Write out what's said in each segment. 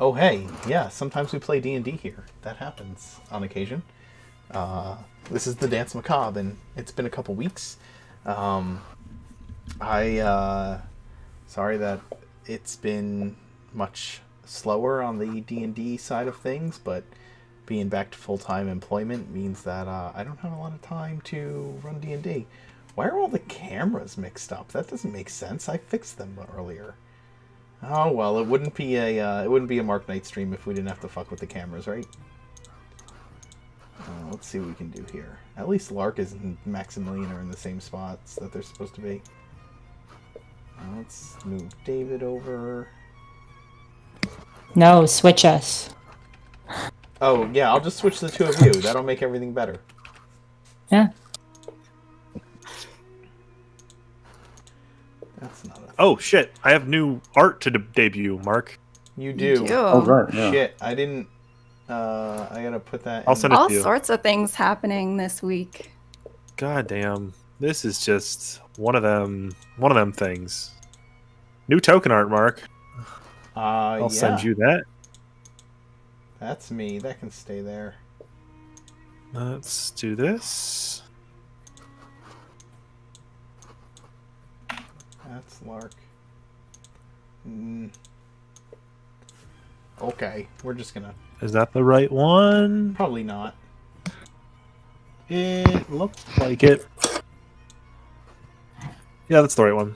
Oh, hey, yeah, sometimes we play D&D here. That happens on occasion. This is the Dance Macabre, and it's been a couple weeks. Um, sorry that it's been much slower on the D&D side of things, but being back to full-time employment means that I don't have a lot of time to run D&D. Why are all the cameras mixed up? That doesn't make sense. I fixed them earlier. Oh well, it wouldn't be a Mark Knight stream if we didn't have to fuck with the cameras, right? Let's see what we can do here. At least Lark and Maximilian are in the same spots that they're supposed to be. Let's move David over. No, switch us. Oh yeah, I'll just switch the two of you. That'll make everything better. Yeah. That's not a. Oh shit! I have new art to debut, Mark. You do. Oh, right. Yeah. Shit, I didn't. I gotta put that. I'll send it All to you. sorts of things happening this week. God damn, this is just one of them things. New token art, Mark. I'll send you that. That's me. That can stay there. Let's do this. That's Lark. Okay, we're just gonna. Is that the right one? Probably not. It looks like it. Yeah, that's the right one.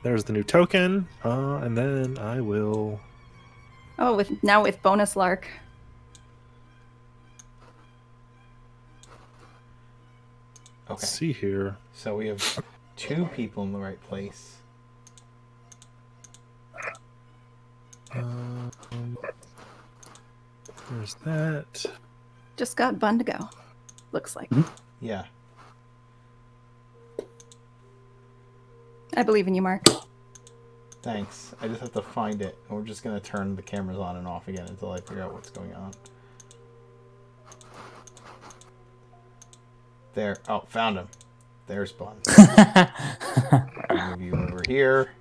There's the new token, and then I will. Oh, with bonus Lark. Okay. Let's see here. So we have two people in the right place. There's that. Just got Bun to go. Looks like. Yeah. I believe in you, Mark. Thanks. I just have to find it. And we're just going to turn the cameras on and off again until I figure out what's going on. There. Oh, found him. There's Bun. Move you over here.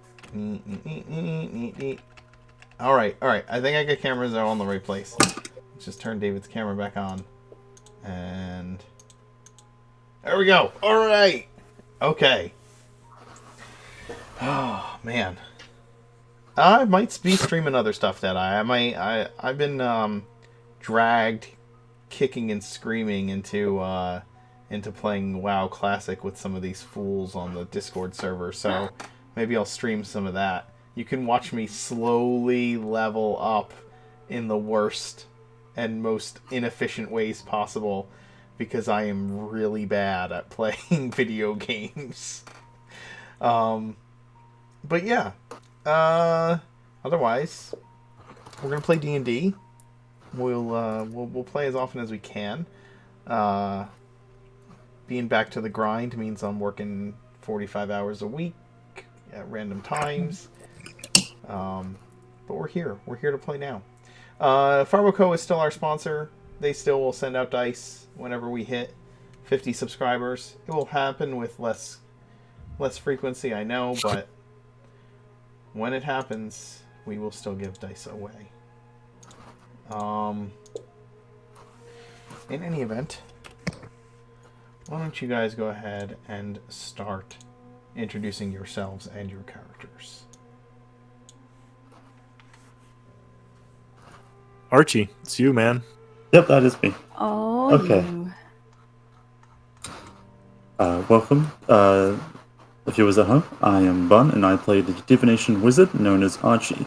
Alright. I think I got cameras all in the right place. Let's just turn David's camera back on. And... there we go. Alright. Okay. Oh, man. I might be streaming other stuff that I've been dragged kicking and screaming into playing WoW Classic with some of these fools on the Discord server, so maybe I'll stream some of that. You can watch me slowly level up in the worst and most inefficient ways possible because I am really bad at playing video games. But yeah. Otherwise, we're gonna play D&D. We'll play as often as we can. Being back to the grind means I'm working 45 hours a week at random times. But we're here. We're here to play now. Farmoco is still our sponsor. They still will send out dice whenever we hit 50 subscribers. It will happen with less frequency, I know, but when it happens, we will still give dice away. In any event, why don't you guys go ahead and start introducing yourselves and your characters. Archie, it's you, man. Yep, that is me. Oh, Okay. you. Welcome. The viewers at home, I am Bun, and I play the divination wizard known as Archie.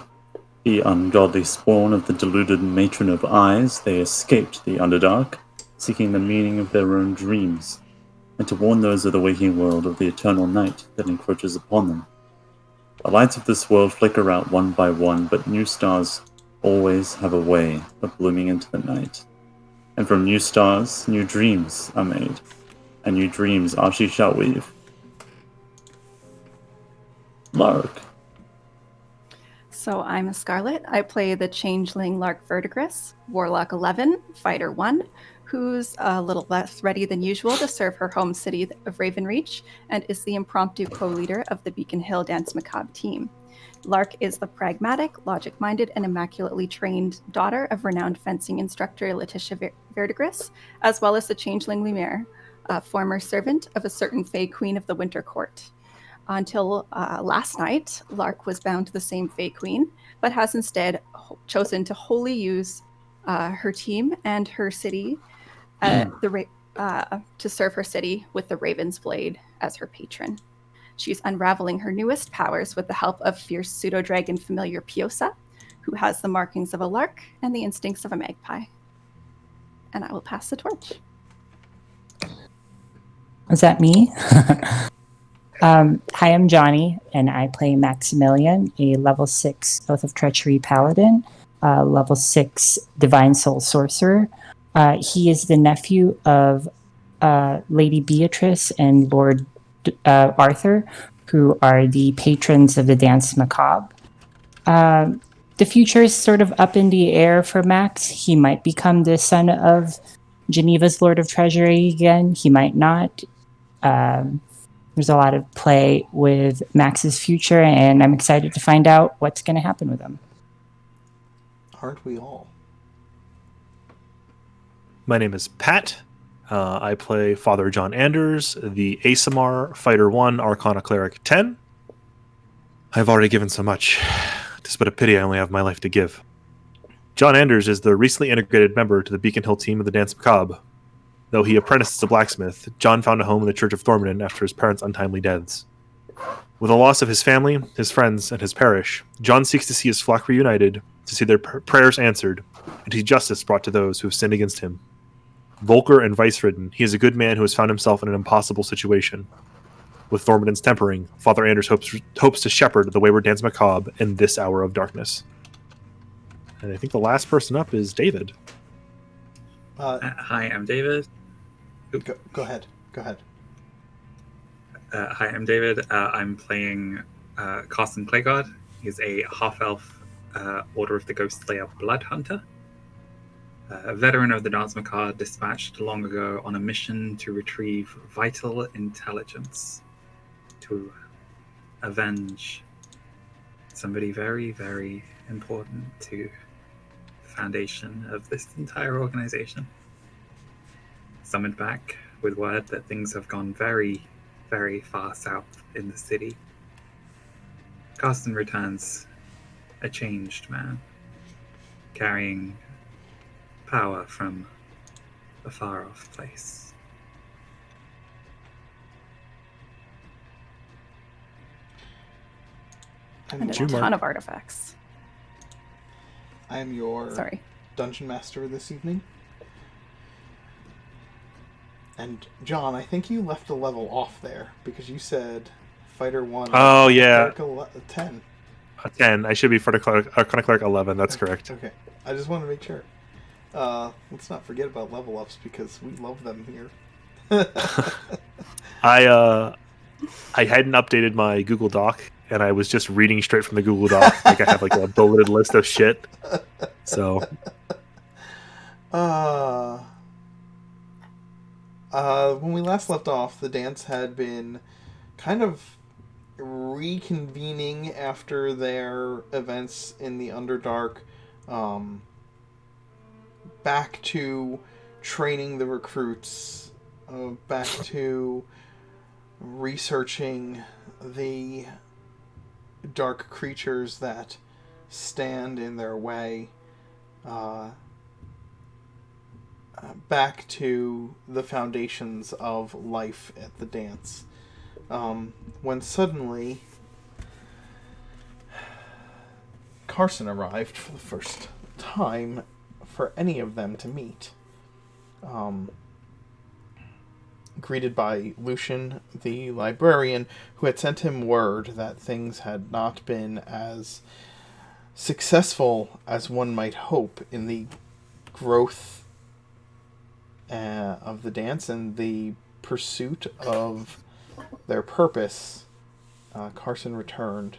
The ungodly spawn of the deluded matron of eyes, they escaped the Underdark, seeking the meaning of their own dreams, and to warn those of the waking world of the eternal night that encroaches upon them. The lights of this world flicker out one by one, but new stars always have a way of blooming into the night. And from new stars, new dreams are made, and new dreams Archie shall weave. Lark. So I'm Scarlet. I play the changeling Lark Verdigris, Warlock 11, Fighter 1, who's a little less ready than usual to serve her home city of Ravenreach, and is the impromptu co-leader of the Beacon Hill Dance Macabre team. Lark is the pragmatic, logic-minded, and immaculately trained daughter of renowned fencing instructor Letitia Verdigris, as well as the changeling Lumiere, a former servant of a certain Fey Queen of the Winter Court. Until last night, Lark was bound to the same Fey Queen, but has instead chosen to wholly use her team and her city to serve her city with the Raven's Blade as her patron. She's unraveling her newest powers with the help of fierce pseudo-dragon familiar Piosa, who has the markings of a lark and the instincts of a magpie. And I will pass the torch. Is that me? Hi, I'm Johnny, and I play Maximilian, a level 6 Oath of Treachery Paladin, level 6 Divine Soul Sorcerer. He is the nephew of Lady Beatrice and Lord Arthur, who are the patrons of the Danse Macabre. The future is sort of up in the air for Max. He might become the son of Geneva's Lord of Treasury again. He might not. There's a lot of play with Max's future, and I'm excited to find out what's going to happen with him. Aren't we all? My name is Pat. I play Father John Anders, the Asamar Fighter 1 Arcana Cleric 10. I've already given so much. It's but a pity I only have my life to give. John Anders is the recently integrated member to the Beacon Hill team of the Danse Macabre. Though he apprenticed as a blacksmith, John found a home in the Church of Thormodon after his parents' untimely deaths. With the loss of his family, his friends, and his parish, John seeks to see his flock reunited, to see their prayers answered, and to see justice brought to those who have sinned against him. Volker and vice-ridden, he is a good man who has found himself in an impossible situation. With Thormodon's tempering, Father Anders hopes to shepherd the wayward Danse Macabre in this hour of darkness. And I think the last person up is David. Hi, I'm David. Go ahead. Hi, I'm David. I'm playing Carson Claygod. He's a half-elf Order of the Ghost Slayer Blood Hunter. A veteran of the Danse Macabre dispatched long ago on a mission to retrieve vital intelligence to avenge somebody very, very important to the foundation of this entire organization. Summoned back with word that things have gone very, very far south in the city. Carsten returns a changed man, carrying power from a far-off place. And a ton of artifacts. I am your dungeon master this evening. And John, I think you left a level off there because you said Fighter 1. Oh, yeah. 10. 10. I should be Arcana Cleric 11. That's correct. Okay. I just want to make sure. Let's not forget about level ups because we love them here. I hadn't updated my Google Doc, and I was just reading straight from the Google Doc. Like I have like a bulleted list of shit. So. When we last left off, the dance had been kind of reconvening after their events in the Underdark, back to training the recruits, back to researching the dark creatures that stand in their way, back to the foundations of life at the dance. When suddenly Carson arrived for the first time for any of them to meet. Greeted by Lucian, the librarian, who had sent him word that things had not been as successful as one might hope in the growth of the dance and the pursuit of their purpose. Carson returned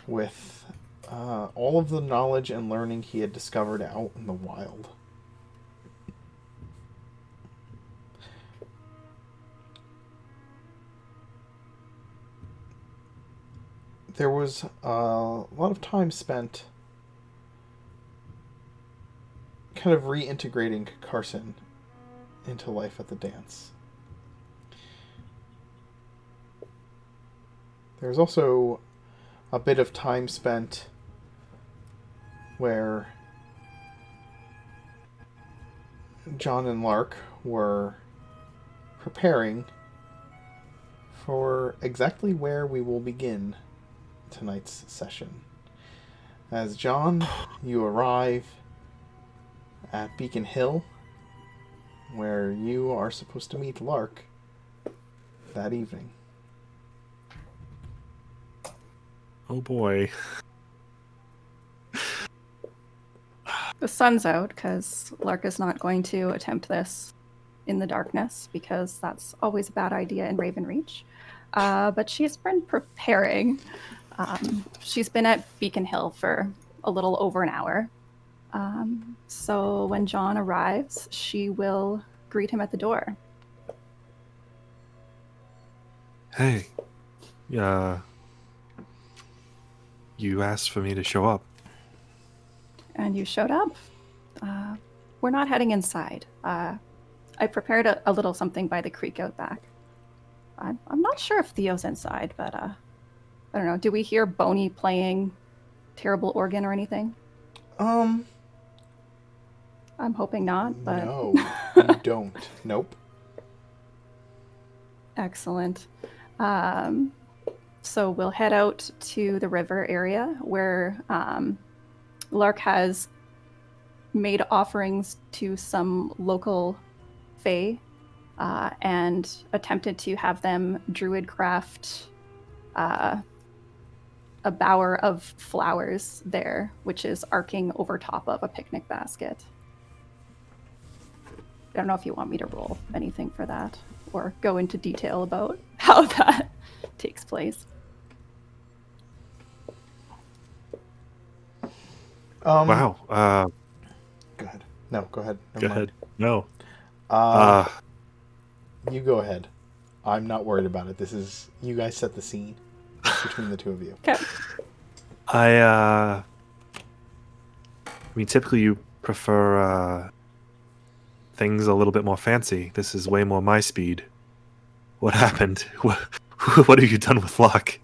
with all of the knowledge and learning he had discovered out in the wild. there was a lot of time spent kind of reintegrating Carson into life at the dance. There's also a bit of time spent where John and Lark were preparing for exactly where we will begin tonight's session. As John, you arrive at Beacon Hill, where you are supposed to meet Lark that evening. Oh boy. The sun's out because Lark is not going to attempt this in the darkness because that's always a bad idea in Ravenreach. But she's been preparing. She's been at Beacon Hill for a little over an hour. So when John arrives, she will greet him at the door. Hey. You asked for me to show up. And you showed up. We're not heading inside. I prepared a little something by the creek out back. I'm not sure if Theo's inside, but I don't know. Do we hear Boney playing terrible organ or anything? I'm hoping not, but... No, you don't. Nope. Excellent. So we'll head out to the river area where Lark has made offerings to some local fae and attempted to have them druid craft a bower of flowers there, which is arcing over top of a picnic basket. I don't know if you want me to roll anything for that or go into detail about how that takes place. Wow. Go ahead. No, go ahead. Go Never ahead. No. mind. You go ahead. I'm not worried about it. This is... You guys set the scene. It's between the two of you. Okay. I mean, typically you prefer things a little bit more fancy. This is way more my speed. What happened? What have you done with luck?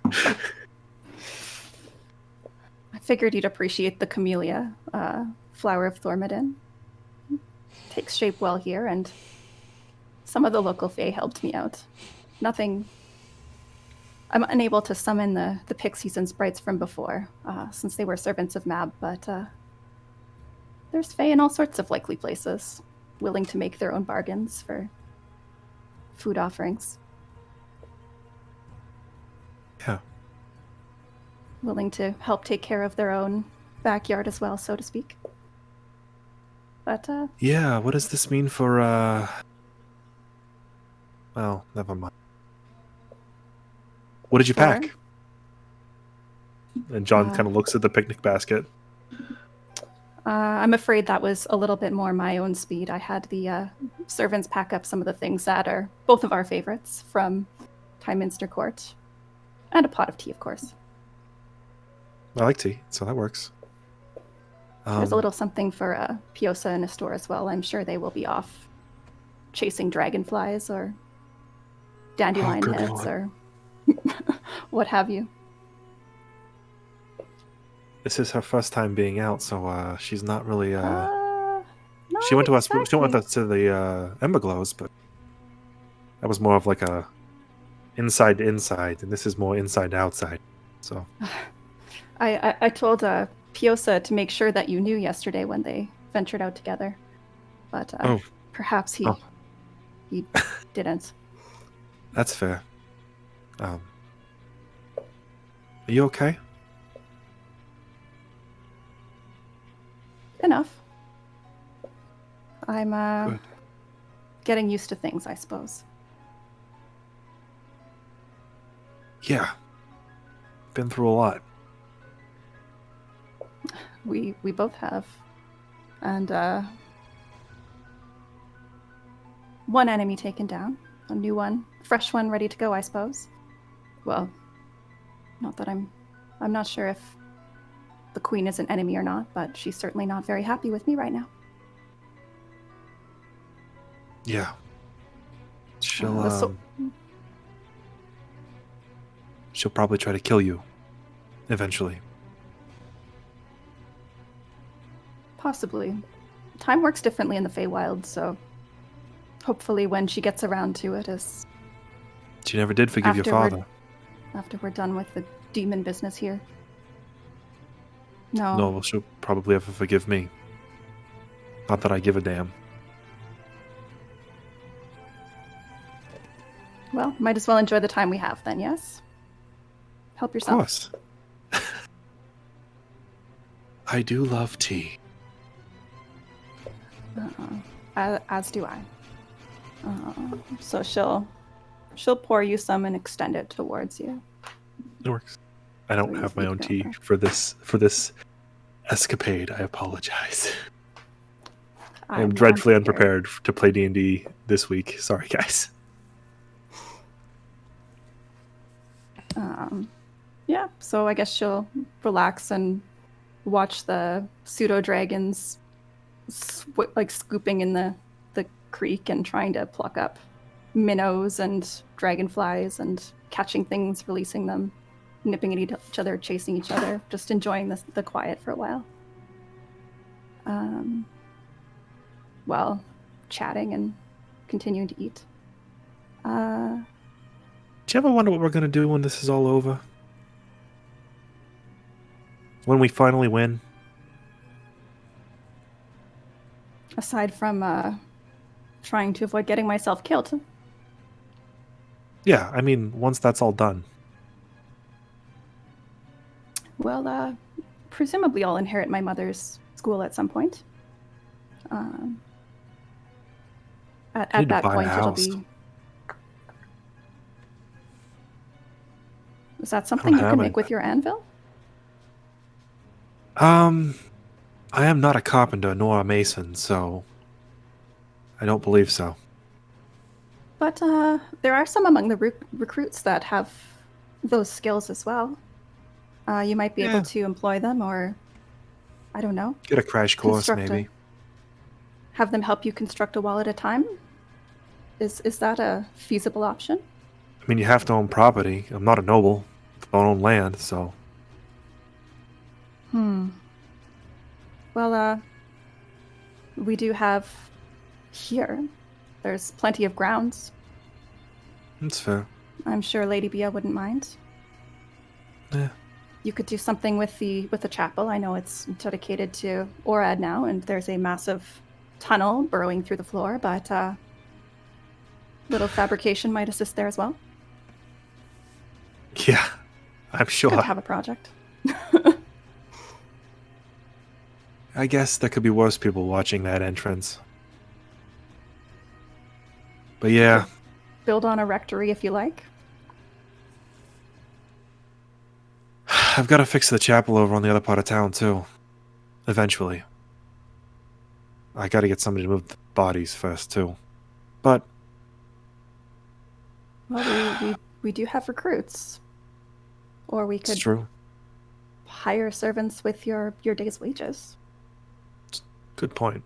I figured you'd appreciate the camellia, flower of Thormodin. Takes shape well here, and some of the local fae helped me out. Nothing... I'm unable to summon the pixies and sprites from before, since they were servants of Mab, but there's fae in all sorts of likely places, willing to make their own bargains for food offerings. Yeah. Willing to help take care of their own backyard as well, so to speak. But, Yeah, what does this mean for, well, never mind. What did you pack? And John kind of looks at the picnic basket. I'm afraid that was a little bit more my own speed. I had the servants pack up some of the things that are both of our favorites from Tyminster Court. And a pot of tea, of course. I like tea, so that works. There's a little something for Piosa and Astor as well. I'm sure they will be off chasing dragonflies or dandelion good heads Lord. or what have you. This is her first time being out, so she's not really. Not She went to us. exactly. She went with us to the Emberglows, but that was more of like a inside to inside, and this is more inside to outside. So I told Piosa to make sure that you knew yesterday when they ventured out together, but perhaps he didn't. that's fair. Are you okay? Enough. I'm Good. getting used to things, I suppose. Yeah. Been through a lot. We both have. And one enemy taken down, a new one, fresh one ready to go, I suppose. Well, Not that I'm not sure if the queen is an enemy or not, but she's certainly not very happy with me right now. Yeah. So- She'll probably try to kill you eventually. Possibly. Time works differently in the Feywild, so hopefully when she gets around to it is She never did forgive your father. after we're done with the demon business here. No. No, well, she'll probably ever forgive me. Not that I give a damn. Well, might as well enjoy the time we have then, yes? Help Of yourself. course. I do love tea. As do I. So she'll pour you some and extend it towards you. It works. I don't Please have my own make tea that for this escapade. I apologize. I am I'm dreadfully not prepared. unprepared to play D&D this week. Sorry, guys. Yeah, so I guess she'll relax and watch the pseudo dragons scooping in the creek and trying to pluck up minnows and dragonflies and catching things, releasing them, nipping at each other, chasing each other, just enjoying the quiet for a while. While chatting and continuing to eat. Do you ever wonder what we're going to do when this is all over? When we finally win? Aside from trying to avoid getting myself killed. Yeah, I mean, once that's all done. Well, presumably I'll inherit my mother's school at some point. At need to that buy a point, it'll house. be... Is that something you have can any. make with your anvil? I am not a carpenter nor a mason, so I don't believe so. But there are some among the recruits that have those skills as well. You might be Yeah. able to employ them, or I don't know, Get a crash course, construct maybe. have them help you construct a wall at a time. Is that a feasible option? I mean, you have to own property. I'm not a noble. I don't own land, so... Well, we do have here. There's plenty of grounds. That's fair. I'm sure Lady Bia wouldn't mind. Yeah. You could do something with the chapel. I know it's dedicated to Orad now, and there's a massive tunnel burrowing through the floor, but little fabrication might assist there as well. Yeah, I'm sure. Good to have a project. I guess there could be worse people watching that entrance. But yeah, Build on a rectory if you like. I've got to fix the chapel over on the other part of town, too. Eventually. I got to get somebody to move the bodies first, too. But Well, we do have recruits. Or we it's could true. hire servants with your day's wages. Good point.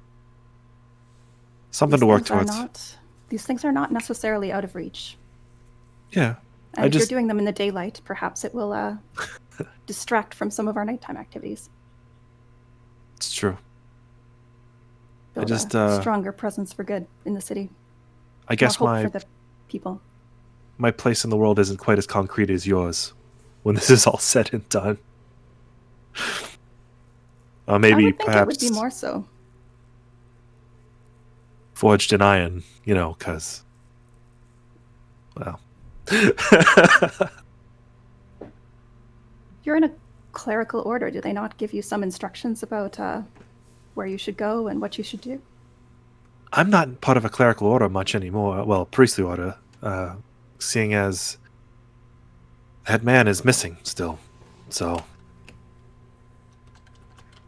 Something to work things are towards. These things are not necessarily out of reach. Yeah. And if you're doing them in the daylight, perhaps it will distract from some of our nighttime activities. It's true. Build a stronger presence for good in the city. I guess More hope for the people. my place in the world isn't quite as concrete as yours when this is all said and done. Maybe I would think perhaps it would be more so. forged in iron, because, well. You're in a clerical order. Do they not give you some instructions about where you should go and what you should do? I'm not part of a clerical order much anymore. Well, priestly order, seeing as the head man is missing still. So,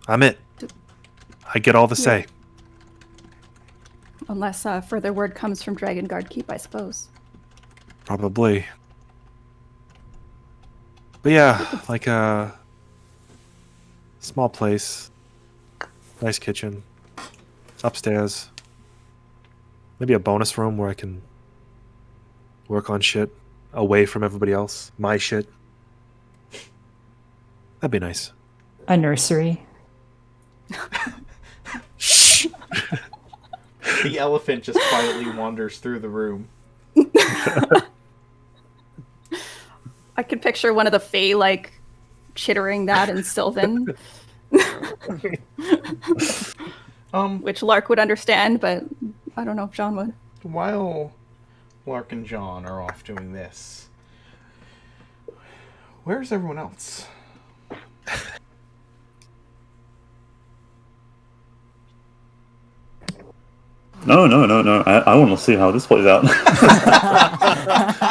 I'm it. I get all the say. Unless further word comes from Dragon Guard Keep, I suppose. Probably. But yeah, like a small place, nice kitchen, upstairs. Maybe a bonus room where I can work on shit away from everybody else. My shit. That'd be nice. A nursery. The elephant just quietly wanders through the room. I could picture one of the Fae like chittering that in Sylvan, which Lark would understand, but I don't know if John would. While Lark and John are off doing this, where's everyone else? No. I want to see how this plays out.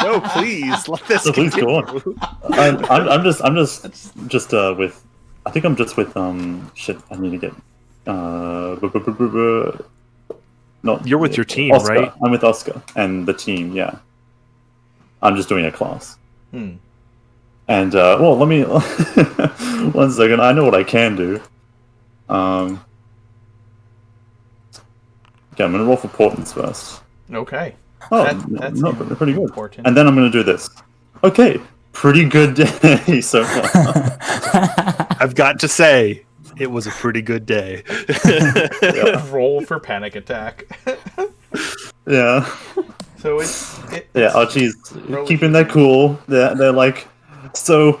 No, please let this. So please go on. I'm just with. I think I'm just with shit. I need to get. Not. You're with your team, Oscar. right? I'm with Oscar and the team. Yeah. I'm just doing a class. And well, let me 1 second. I know what I can do. Okay, I'm gonna roll for portents first. Okay. Oh, That's not pretty good. important. And then I'm gonna do this. Okay, pretty good day so far. I've got to say, it was a pretty good day. Roll for panic attack. Yeah. So it's Yeah, Archie's Roll keeping it. their cool. They're like, so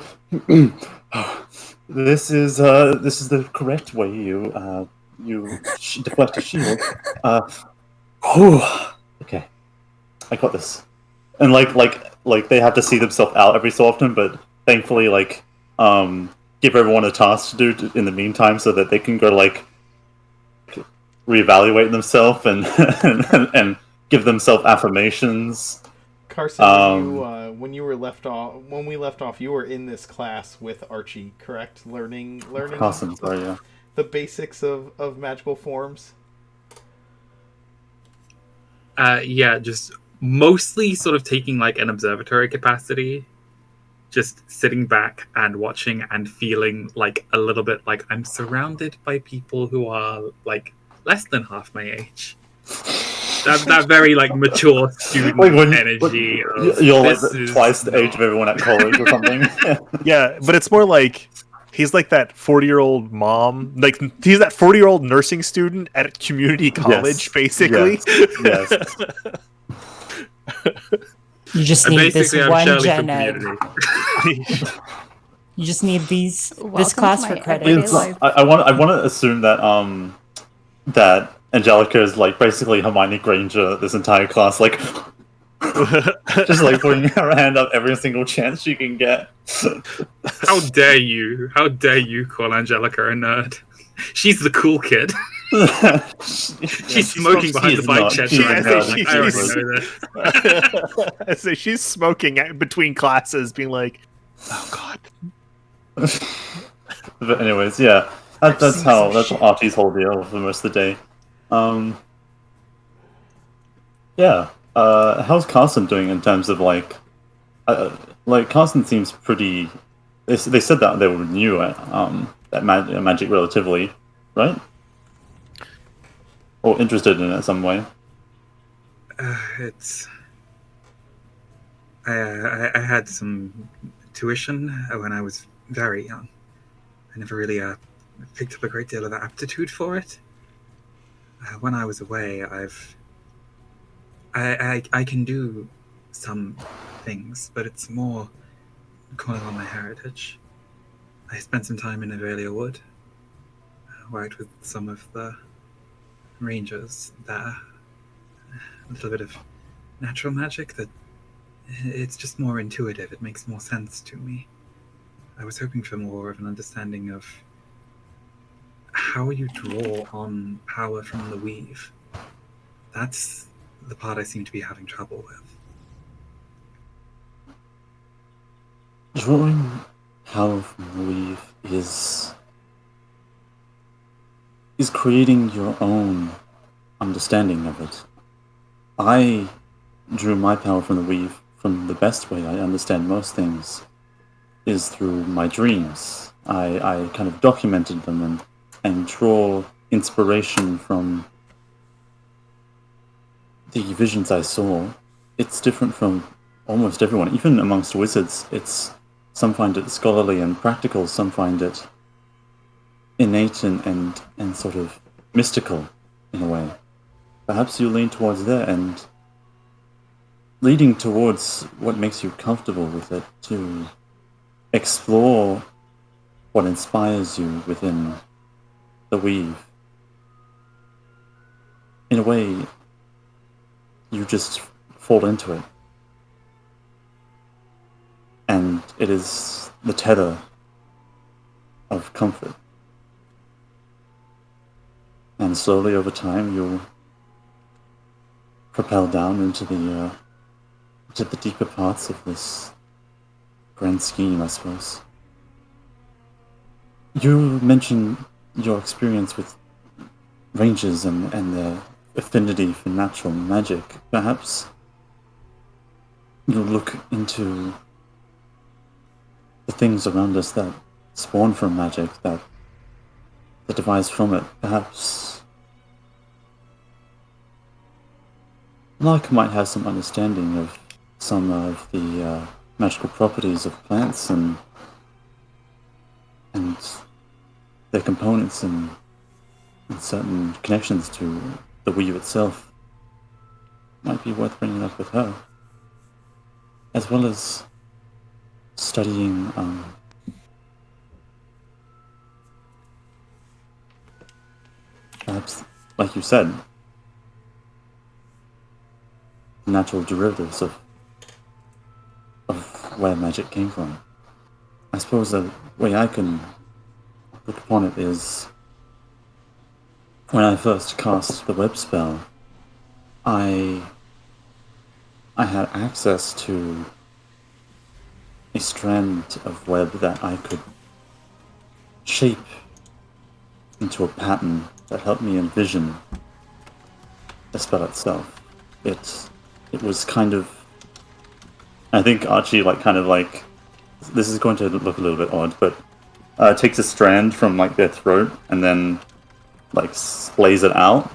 this is the correct way you deflect a shield. Okay, I got this. And like they have to see themselves out every so often, but thankfully give everyone a task to do in the meantime so that they can go like reevaluate themselves and give themselves affirmations. Carson, when we left off, you were in this class with Archie, correct? Learning Carson, sorry, yeah. the basics of magical forms. Yeah, just mostly sort of taking like an observatory capacity, just sitting back and watching and feeling like a little bit like I'm surrounded by people who are like less than half my age. That very like mature student energy. You're like twice the age of everyone at college or something. Yeah, but it's more like he's like that 40-year-old mom. Like he's that 40-year-old nursing student at community college, basically. Yes. You just need this I'm one Shirley gen from ed. Community. You just need this Welcome class to for my credit. everyday It's, life. I want to assume that that Angelica is like basically Hermione Granger this entire class, like just like putting her hand up every single chance she can get. How dare you? How dare you call Angelica a nerd? She's the cool kid. She's smoking behind the bike shed. I already know this. So she's smoking between classes, being like, "Oh God." But anyways, yeah, that's Archie's whole deal for most of the day. Yeah. How's Carson doing in terms of like Carson seems pretty. They said that they were new at magic relatively, right? Or interested in it some way. It's. I had some tuition when I was very young. I never really picked up a great deal of aptitude for it. When I was away, I can do some things, but it's more calling on my heritage. I spent some time in Avelia Wood, worked with some of the rangers there. A little bit of natural magic that it's just more intuitive. It makes more sense to me. I was hoping for more of an understanding of how you draw on power from the weave. That's the part I seem to be having trouble with. Drawing power from the weave is creating your own understanding of it. I drew my power from the weave from the best way I understand most things, is through my dreams. I kind of documented them and draw inspiration from the visions I saw. It's different from almost everyone, even amongst wizards. Some find it scholarly and practical, some find it innate and sort of mystical in a way. Perhaps you lean towards there, and leading towards what makes you comfortable with it, to explore what inspires you within the weave. In a way, you just fall into it. And it is the tether of comfort. And slowly over time, you'll propel down into the deeper parts of this grand scheme, I suppose. You mentioned your experience with rangers and their affinity for natural magic. Perhaps you'll look into the things around us that spawn from magic, that devise from it. Perhaps Lark might have some understanding of some of the magical properties of plants and their components and certain connections to the weave itself. Might be worth bringing up with her, as well as studying perhaps, like you said, natural derivatives of where magic came from. I suppose the way I can look upon it is, when I first cast the web spell, I had access to a strand of web that I could shape into a pattern that helped me envision the spell itself. It was kind of, I think Archie this is going to look a little bit odd, but takes a strand from their throat and then splays it out.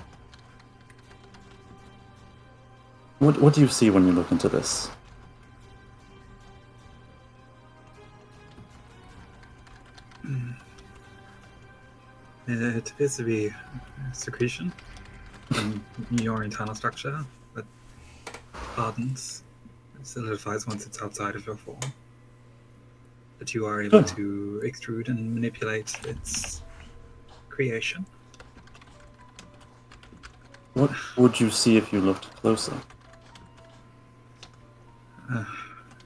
What do you see when you look into this? It appears to be secretion from your internal structure that hardens, solidifies once it's outside of your form. But you are able to extrude and manipulate its creation. What would you see if you looked closer?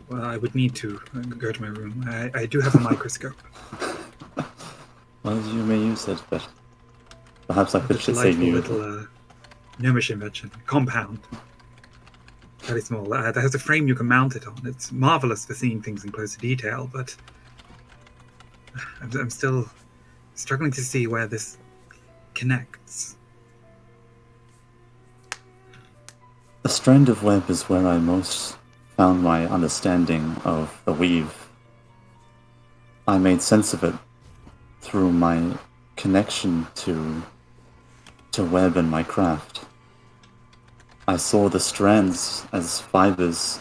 Well, I would need to go to my room. I do have a microscope. Well, you may use it, but perhaps I could save you. Little gnomish invention, compound. Very small. That has a frame you can mount it on. It's marvelous for seeing things in closer detail, but I'm still struggling to see where this connects. The strand of web is where I most found my understanding of the weave. I made sense of it through my connection to web and my craft. I saw the strands as fibers,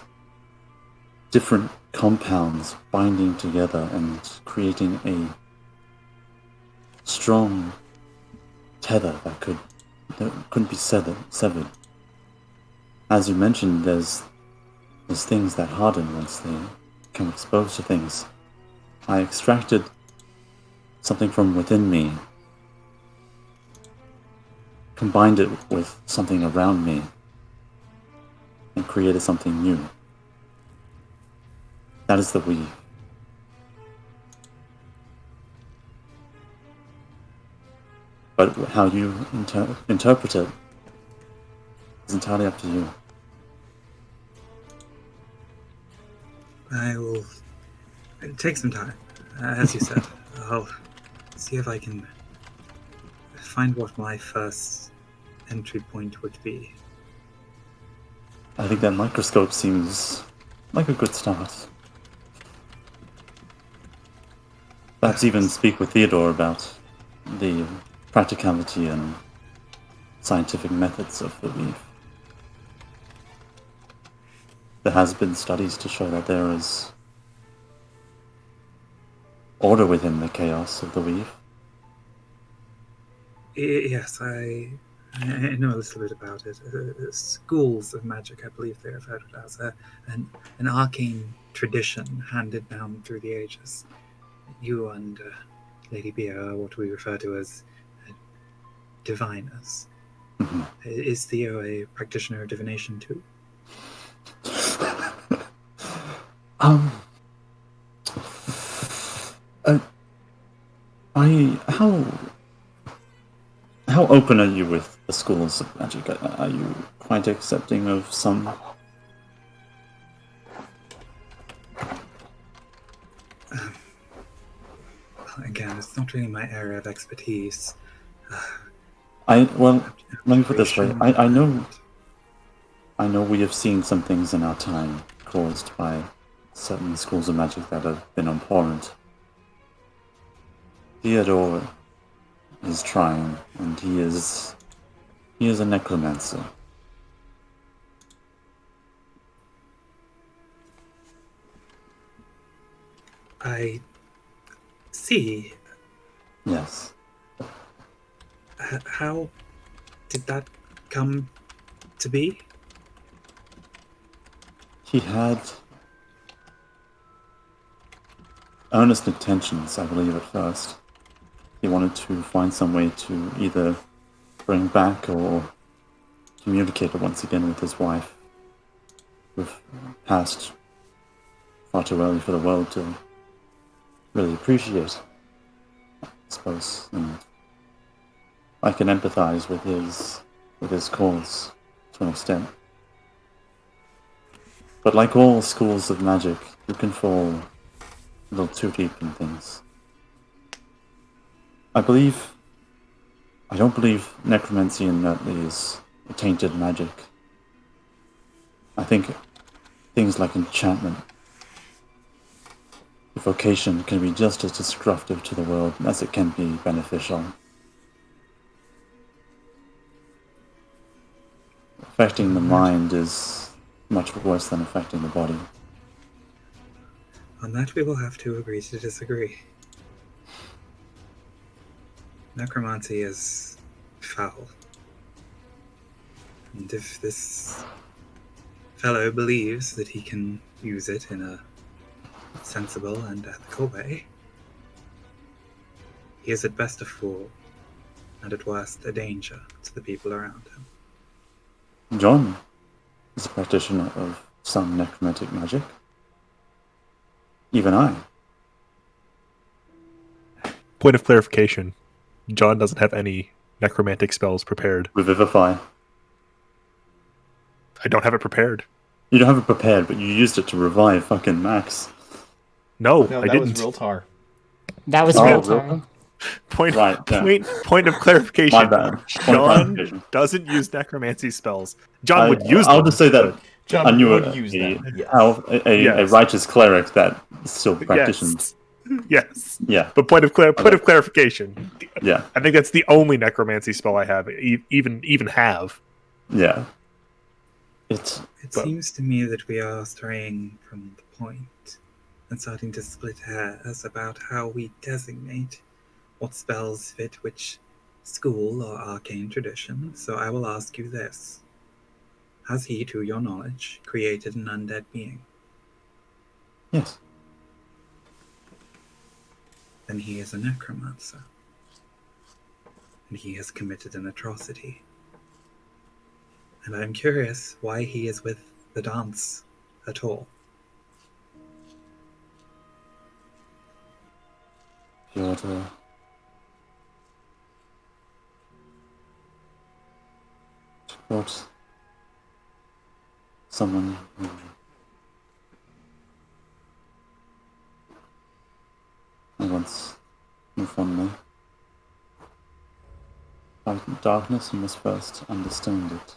different compounds binding together and creating a strong tether that couldn't be severed. As you mentioned, there's things that harden once they become exposed to things. I extracted something from within me, combined it with something around me, and created something new. That is the weave. But how you interpret it is entirely up to you. I will take some time, as you said. I'll see if I can find what my first entry point would be. I think that microscope seems like a good start. Perhaps even speak with Theodore about the practicality and scientific methods of the weave. There has been studies to show that there is order within the chaos of the weave. Yes, I know a little bit about it. Schools of magic, I believe they refer to it as an arcane tradition handed down through the ages. You and Lady Bia are what we refer to as diviners. Mhm. Is Theo a practitioner of divination too? Um, how open are you with the schools of magic? Are you quite accepting of some? Again, it's not really my area of expertise. Let me put it this way. Abjuration, I know we have seen some things in our time caused by certain schools of magic that have been abhorrent. Theodore is trying, and he is a necromancer. I see. Yes. How did that come to be? He had earnest intentions, I believe, at first. He wanted to find some way to either bring back or communicate once again with his wife, who've passed far too early for the world to really appreciate, I suppose. And I can empathize with his cause to an extent. But like all schools of magic, you can fall a little too deep in things. I don't believe necromancy innately is a tainted magic. I think things like enchantment, evocation can be just as destructive to the world as it can be beneficial. Affecting the mind is much worse than affecting the body. On that, we will have to agree to disagree. Necromancy is foul. And if this fellow believes that he can use it in a sensible and ethical way, he is at best a fool, and at worst a danger to the people around him. John is a practitioner of some necromantic magic. Even I. Point of clarification: John doesn't have any necromantic spells prepared. Revivify. I don't have it prepared. You don't have it prepared, but you used it to revive fucking Max. No, No, I that didn't. was Riltar. That was Oh, real real time. Point of My clarification. bad. Point of John clarification. doesn't use necromancy spells. John would use I'll them. just say that John I knew would use them. Yes. a Yes. righteous cleric that still practitioned. Yes. Yeah, But point of clarification. yeah, I think that's the only necromancy spell I have, even have. yeah. It seems to me that we are straying from the point and starting to split hairs about how we designate what spells fit which school or arcane tradition. So I will ask you this. Has he, to your knowledge, created an undead being? Yes. Then he is a necromancer. And he has committed an atrocity. And I'm curious why he is with the Danse at all. If you were to quote someone who I once knew fondly, fight darkness, you must first understand it.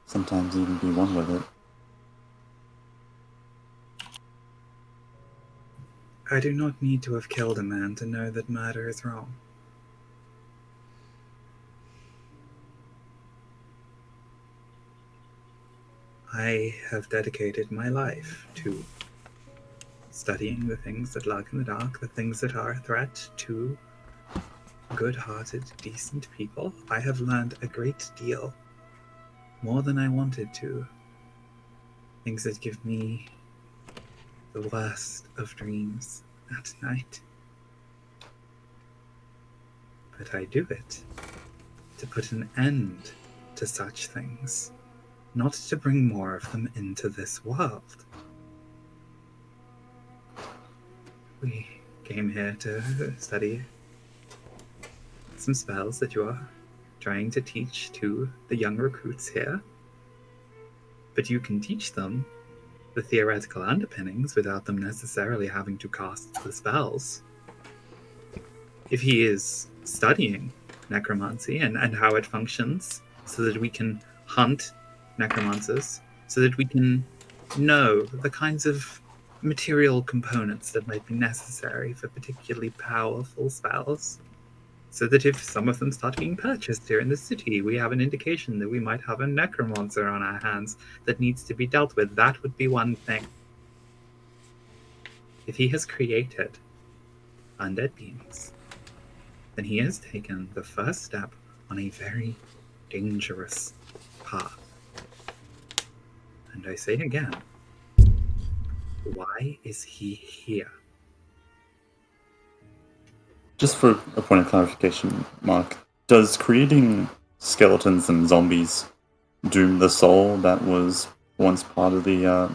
Sometimes even be one with it. I do not need to have killed a man to know that murder is wrong. I have dedicated my life to studying the things that lurk in the dark, the things that are a threat to good-hearted, decent people. I have learned a great deal, more than I wanted to. Things that give me the worst of dreams at night. But I do it to put an end to such things, not to bring more of them into this world. We came here to study some spells that you are trying to teach to the young recruits here. But you can teach them the theoretical underpinnings without them necessarily having to cast the spells. If he is studying necromancy and how it functions, so that we can hunt necromancers, so that we can know the kinds of material components that might be necessary for particularly powerful spells, so that if some of them start being purchased here in the city, we have an indication that we might have a necromancer on our hands that needs to be dealt with. That would be one thing. If he has created undead beings, then he has taken the first step on a very dangerous path. And I say again, why is he here? Just for a point of clarification, Mark, does creating skeletons and zombies doom the soul that was once part of the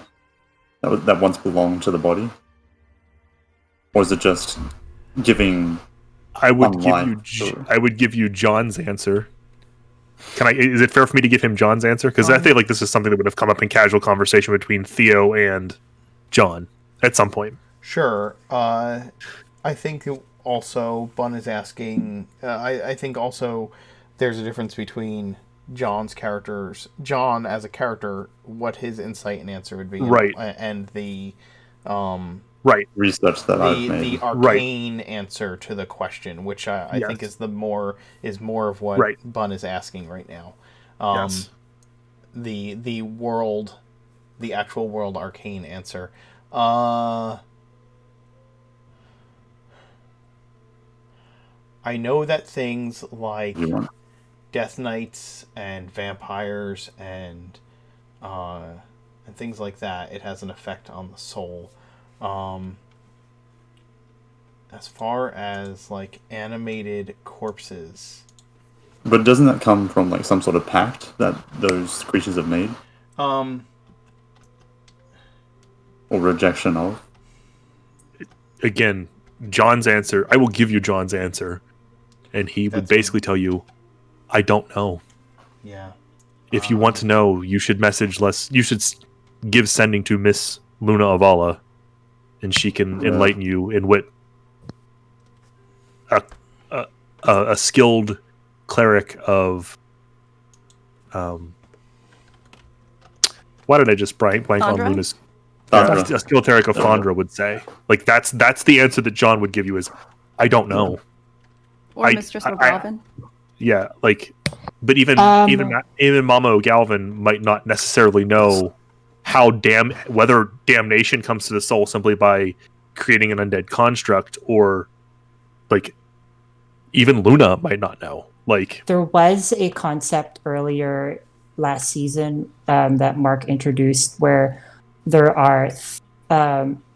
that once belonged to the body, or is it just giving? I would Unlife, give you John's answer. Can I? Is it fair for me to give him John's answer? Because I feel like this is something that would have come up in casual conversation between Theo and John at some point. Sure. I think also Bun is asking. I think also there's a difference between John as a character, what his insight and answer would be, Right, and the right, research that I've made. the arcane answer to the question, which I Yes. think is more of what Right. Bun is asking right now. Yes. The world, the actual world arcane answer. I know that things like You want? death knights and vampires and things like that, it has an effect on the soul. As far as like animated corpses, But doesn't that come from like some sort of pact that those creatures have made, or rejection of? Again, John's answer. I will give you John's answer, and he would That's basically tell you, "I don't know. yeah. If you want to know, you should message less. You should give sending to Miss Luna Avala, and she can enlighten you in what a skilled cleric of why did I just blank on Thondra? Luna's Thondra. a skilled cleric of Thondra would say. Like that's the answer that John would give you is I don't know. Or Mistress O'Galvin. Yeah, like but even Mama O'Galvin might not necessarily know how whether damnation comes to the soul simply by creating an undead construct, or like even Luna might not know. Like There was a concept earlier last season that Mark introduced where there are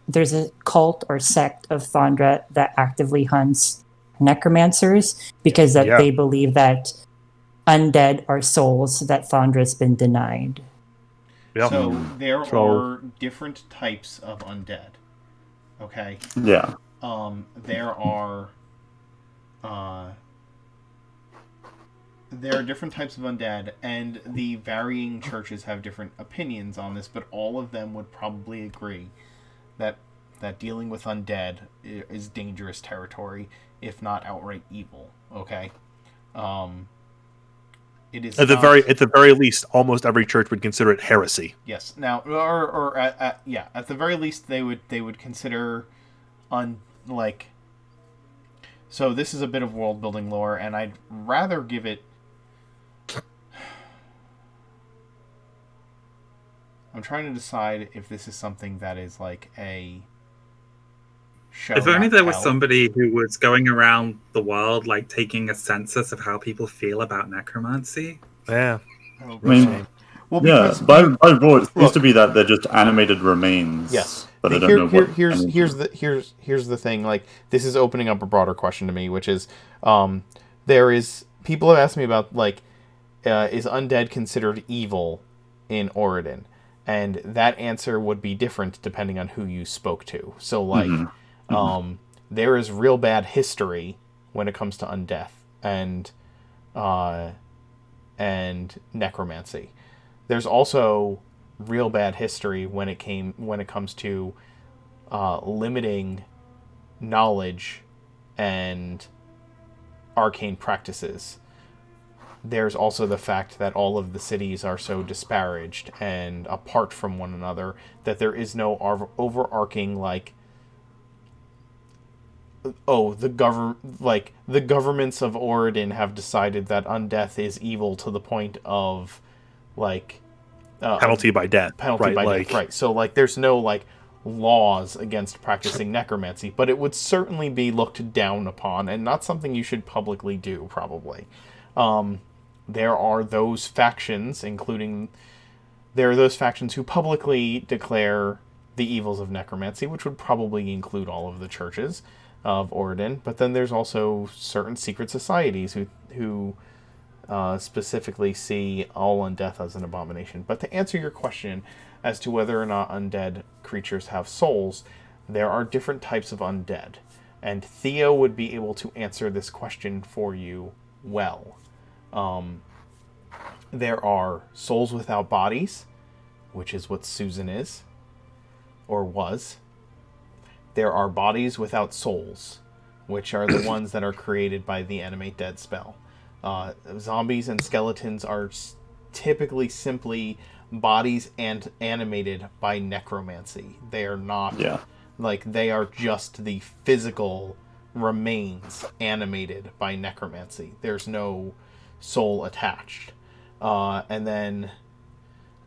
there's a cult or sect of Thondra that actively hunts necromancers because they believe that undead are souls that Thondra's been denied. Yeah. So there are different types of undead. Okay. Yeah. There are different types of undead, and the varying churches have different opinions on this, but all of them would probably agree that dealing with undead is dangerous territory, if not outright evil. Okay. It is at the very least, almost every church would consider it heresy. Yes. Now, at the very least, they would consider like. So this is a bit of world building lore, and I'd rather give it. I'm trying to decide if this is something that is like a show. If only not there was tell. somebody who was going around the world, like taking a census of how people feel about necromancy. Yeah. Oh, I mean, God. Well, Yeah, because by rule, it seems look- to be that they're just animated remains. yes, but I don't know what. here's the thing. Like, this is opening up a broader question to me, which is, people have asked me about like, is undead considered evil in Oregon? And that answer would be different depending on who you spoke to. So like, there is real bad history when it comes to undeath and necromancy. There's also real bad history when it comes to limiting knowledge and arcane practices. There's also the fact that all of the cities are so disparaged and apart from one another that there is no overarching like, oh, the governments of Oregon have decided that undeath is evil to the point of like Penalty by death. penalty right? by like, death, right? So like, there's no like laws against practicing necromancy, but it would certainly be looked down upon and not something you should publicly do. Probably, there are those factions, who publicly declare the evils of necromancy, which would probably include all of the churches of Oregon. But then there's also certain secret societies who specifically see all undeath as an abomination. But to answer your question as to whether or not undead creatures have souls, there are different types of undead. And Theo would be able to answer this question for you well. There are souls without bodies, which is what Susan is, or was. There are bodies without souls, which are the ones that are created by the Animate Dead spell. Zombies and skeletons are typically simply bodies and animated by necromancy. They are not they are just the physical remains animated by necromancy. There's no soul attached. And then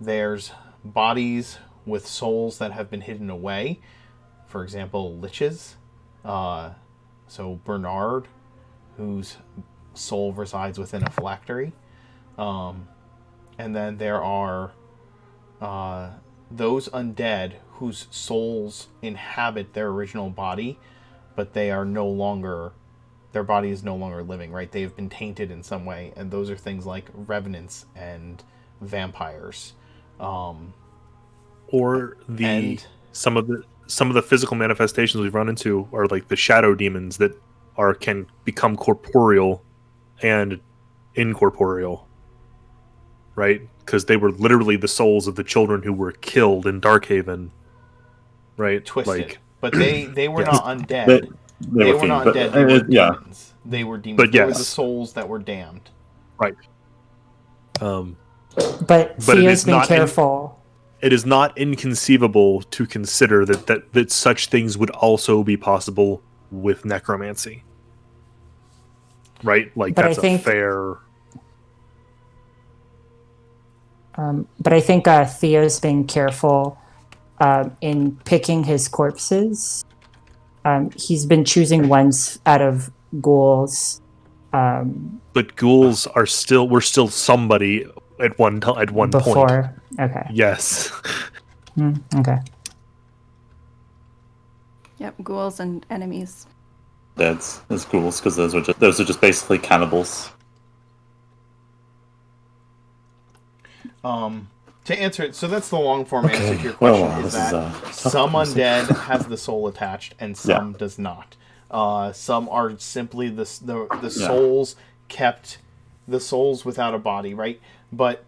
there's bodies with souls that have been hidden away. For example, liches. So Bernard, whose soul resides within a phylactery. And then there are those undead whose souls inhabit their original body, but they are no longer, their body is no longer living, right? They have been tainted in some way, and those are things like revenants and vampires. Or some of the physical manifestations we've run into are like the shadow demons that can become corporeal and incorporeal, right? Because they were literally the souls of the children who were killed in Darkhaven, right? Twisted. But they were not undead. They were not undead. They were demons. They were demons. But they were the souls that were damned. Right. But Theo's been careful. It is not inconceivable to consider that such things would also be possible with necromancy. Right? Like, that's a fair... But I think Theo's been careful in picking his corpses. He's been choosing ones out of ghouls. But ghouls are we're still somebody at one point. Before, okay. Yes. Okay. Yep, ghouls and enemies. Deads as ghouls, because those are just basically cannibals. To answer it, so that's the long form answer to your question. Is that some undead has the soul attached and some does not. Some are simply the souls kept, the souls without a body, right? But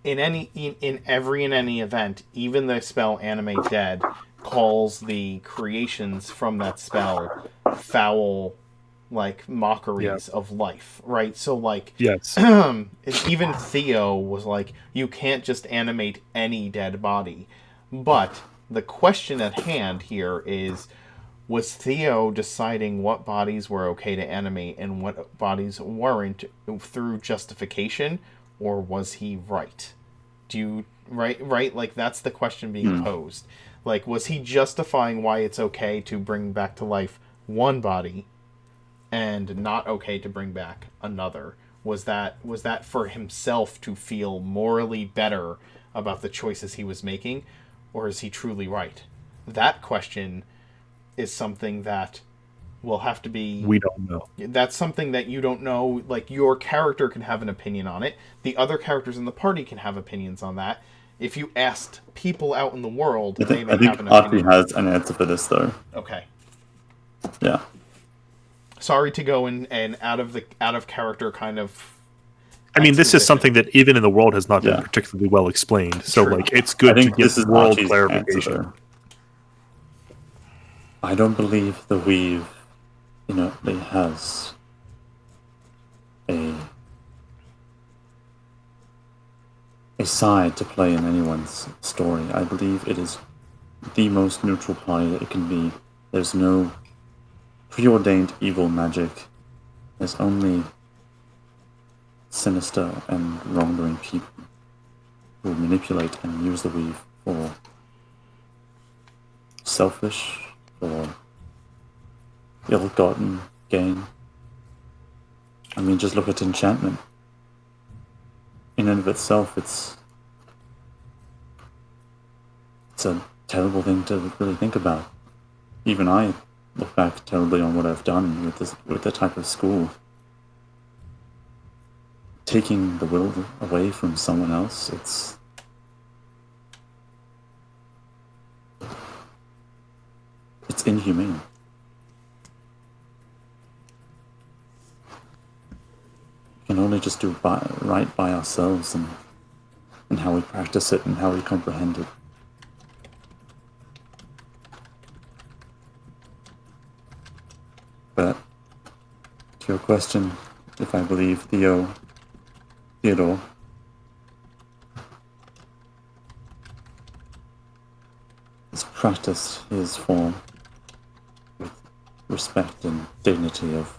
in any event, even the spell Animate Dead calls the creations from that spell foul, like, mockeries of life, right? So, like, yes, even Theo was like, you can't just animate any dead body. But the question at hand here is, Was Theo deciding what bodies were okay to animate and what bodies weren't through justification, or was he right? Do you right like that's the question being posed. Like, was he justifying why it's okay to bring back to life one body and not okay to bring back another? Was that for himself to feel morally better about the choices he was making, or is he truly right? That question is something that will have to be. We don't know. That's something that you don't know. Like, your character can have an opinion on it. The other characters in the party can have opinions on that. If you asked people out in the world, they may I think have an Archie opinion. has an answer for this, though. Okay. Yeah. Sorry to go in and out of character kind of. I mean, this is exposition. something that even in the world has not been Yeah. particularly well explained. So, True. like, it's I good to think get this is world Archie's clarification. answer. I don't believe the weave innately has a side to play in anyone's story. I believe it is the most neutral party that it can be. There's no preordained evil magic. There's only sinister and wrongdoing people who manipulate and use the weave for selfish or ill-gotten gain. I mean, just look at enchantment. In and of itself, it's a terrible thing to really think about. Even I look back terribly on what I've done with the type of school. Taking the will away from someone else, it's inhumane. We can only just do right by ourselves and how we practice it and how we comprehend it. But to your question, if I believe Theodore has practiced his form with respect and dignity of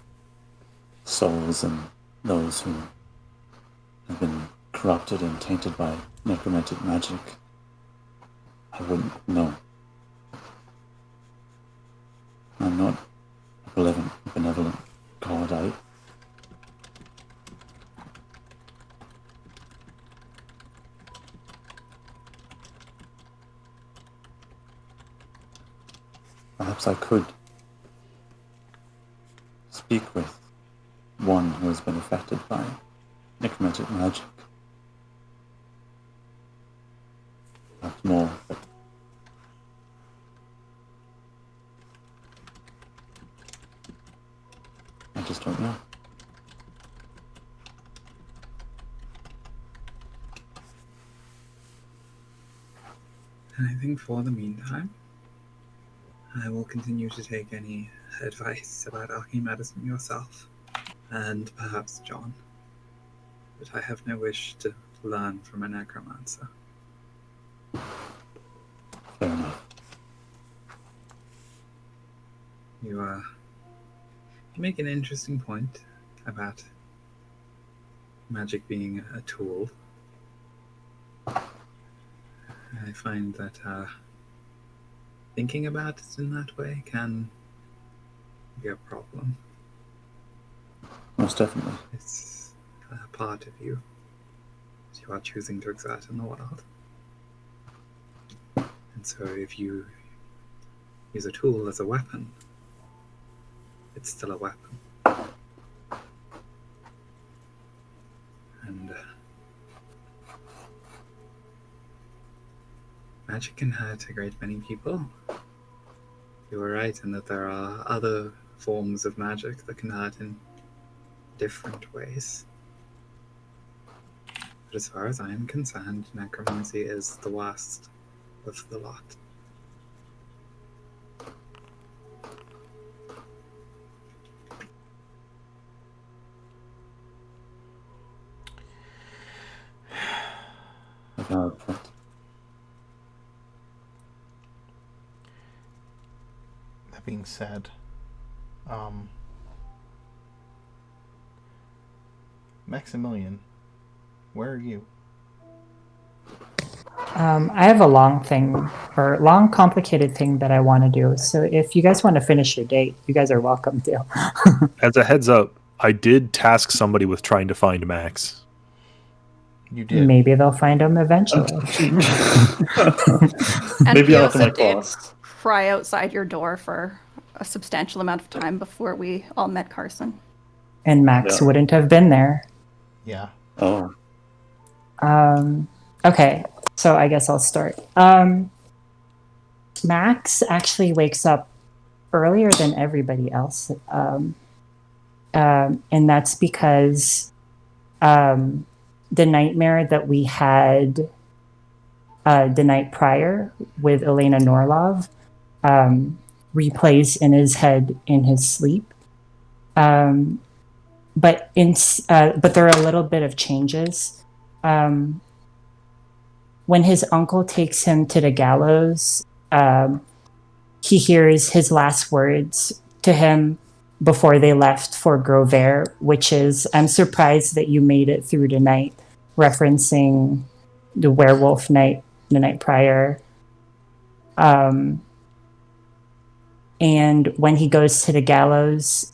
souls and those who have been corrupted and tainted by necromantic magic, I wouldn't know. I'm not a benevolent god. Perhaps I could speak with one who has been affected by necromantic magic. Perhaps more, but I just don't know. And I think for the meantime, I will continue to take any advice about alchemy medicine yourself, and perhaps John. But I have no wish to learn from a necromancer. Fair enough. You make an interesting point about magic being a tool. I find that thinking about it in that way can be a problem. Most definitely. It's a part of you that you are choosing to exert in the world. And so if you use a tool as a weapon, it's still a weapon. And magic can hurt a great many people. You were right in that there are other forms of magic that can hurt in different ways. But as far as I am concerned, necromancy is the worst of the lot. A valid point. being said, Maximilian, where are you? I have a long, complicated thing that I want to do. So if you guys want to finish your date, you guys are welcome to. As a heads up, I did task somebody with trying to find Max. You did. Maybe they'll find him eventually. And Maybe we after also my did class. pry outside your door for a substantial amount of time before we all met Carson. And Max Yeah. wouldn't have been there. Yeah. Oh. Okay, so I guess I'll start. Max actually wakes up earlier than everybody else. And that's because the nightmare that we had the night prior with Elena Norlov replays in his head in his sleep. But there are a little bit of changes. When his uncle takes him to the gallows, he hears his last words to him before they left for Grover, which is, "I'm surprised that you made it through the night," referencing the werewolf night, the night prior. And when he goes to the gallows,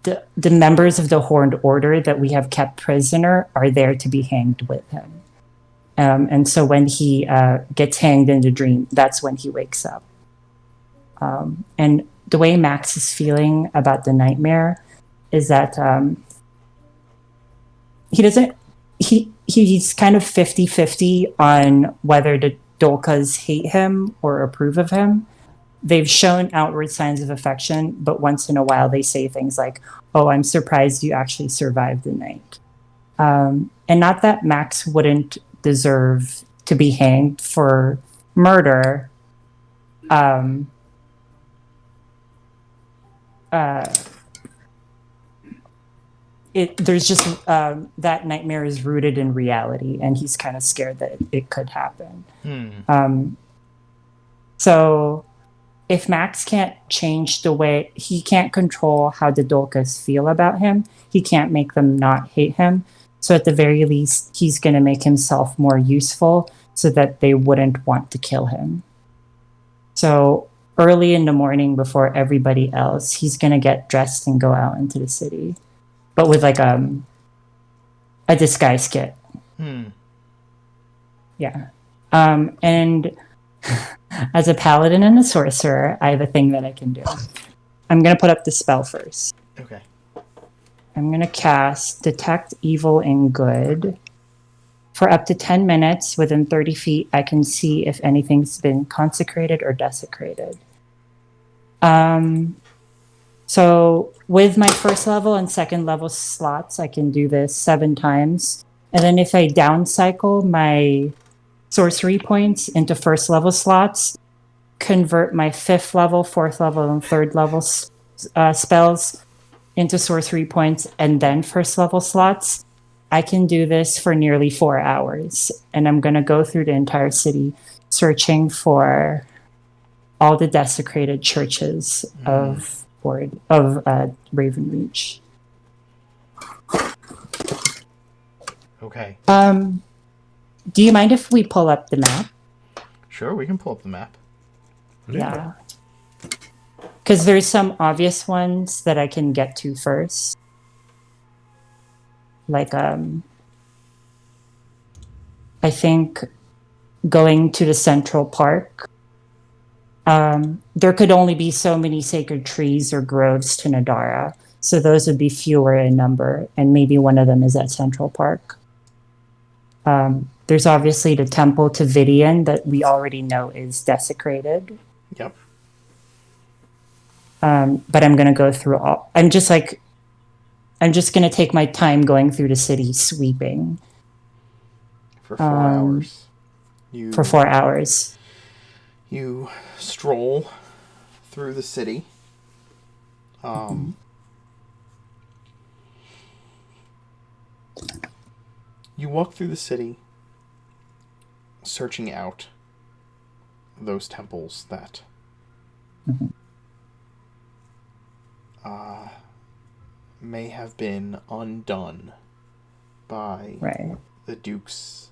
the members of the Horned Order that we have kept prisoner are there to be hanged with him. And so when he gets hanged in the dream, that's when he wakes up. And the way Max is feeling about the nightmare is that he's kind of 50-50 on whether the Dolkas hate him or approve of him. They've shown outward signs of affection, but once in a while they say things like, "Oh, I'm surprised you actually survived the night." And not that Max wouldn't deserve to be hanged for murder. There's just that nightmare is rooted in reality, and he's kind of scared that it could happen. So if Max can't change the way, he can't control how the Dolkas feel about him, he can't make them not hate him. So at the very least, he's going to make himself more useful so that they wouldn't want to kill him. So early in the morning before everybody else, he's going to get dressed and go out into the city, but with like a disguise kit. Yeah. And as a paladin and a sorcerer, I have a thing that I can do. I'm going to put up the spell first. Okay. I'm going to cast Detect Evil and Good. For up to 10 minutes, within 30 feet, I can see if anything's been consecrated or desecrated. So with my first level and second level slots, I can do this 7 times. And then if I downcycle my sorcery points into first level slots, convert my 5th level, 4th level, and 3rd level spells into sorcery points, and then first level slots, I can do this for nearly 4 hours. And I'm going to go through the entire city searching for all the desecrated churches of Ravenreach. Okay. Do you mind if we pull up the map? Sure, we can pull up the map. Yeah. Because there's some obvious ones that I can get to first. Like, I think going to the Central Park, there could only be so many sacred trees or groves to Nadara. So those would be fewer in number, and maybe one of them is at Central Park. There's obviously the temple to Vidian that we already know is desecrated. Yep. But I'm going to go through all... I'm just going to take my time going through the city sweeping. For 4 hours. For 4 hours. You stroll through the city. You walk through the city, searching out those temples that Mhm. may have been undone by Right. the Duke's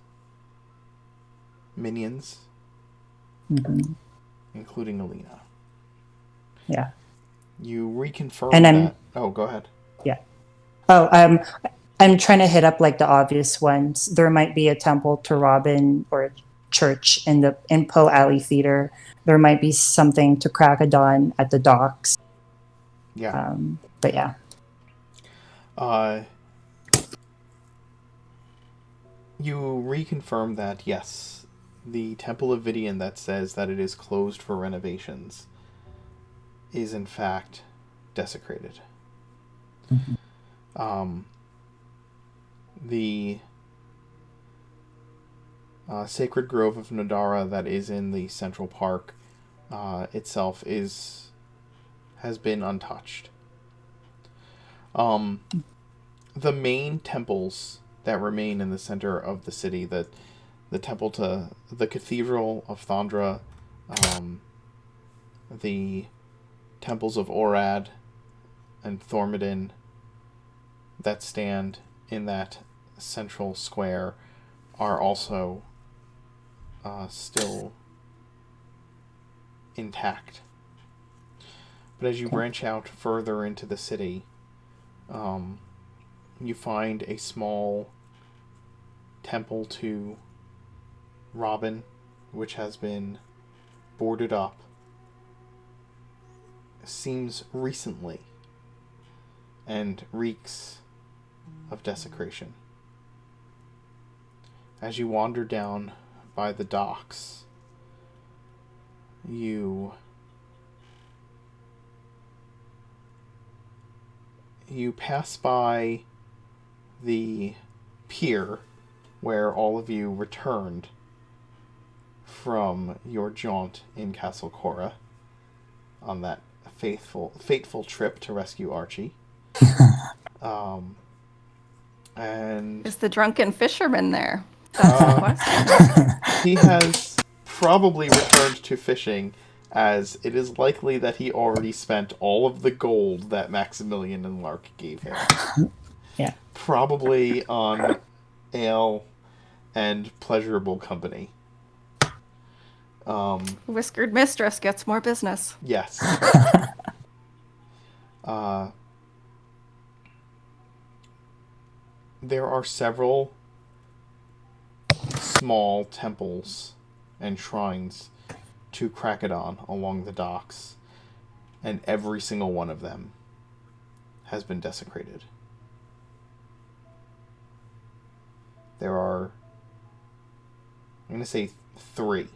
minions, Hmm. including Alina. Yeah. You reconfirm And that. Oh, go ahead. Yeah. Oh, I'm trying to hit up like the obvious ones. There might be a temple to Robin or a church in Poe Alley Theater. There might be something to Krakadon at the docks. Yeah. But yeah. You reconfirm that, yes, the Temple of Vidian that says that it is closed for renovations is in fact desecrated. The Sacred Grove of Nadara that is in the Central Park itself has been untouched. The main temples that remain in the center of the city, the temple to the Cathedral of Thandra, the temples of Orad and Thormodin that stand in that central square are also still intact. But as you branch out further into the city, you find a small temple to Robin, which has been boarded up. Seems recently, and reeks of desecration. As you wander down by the docks, you pass by the pier where all of you returned from your jaunt in Castle Cora on that fateful trip to rescue Archie. And Is the drunken fisherman there? That's the question. he has probably returned to fishing, as it is likely that he already spent all of the gold that Maximilian and Lark gave him. Yeah. Probably on ale and pleasurable company. Whiskered mistress gets more business. Yes. There are several small temples and shrines to Krakadon along the docks, and every single one of them has been desecrated. There are, I'm going to say 3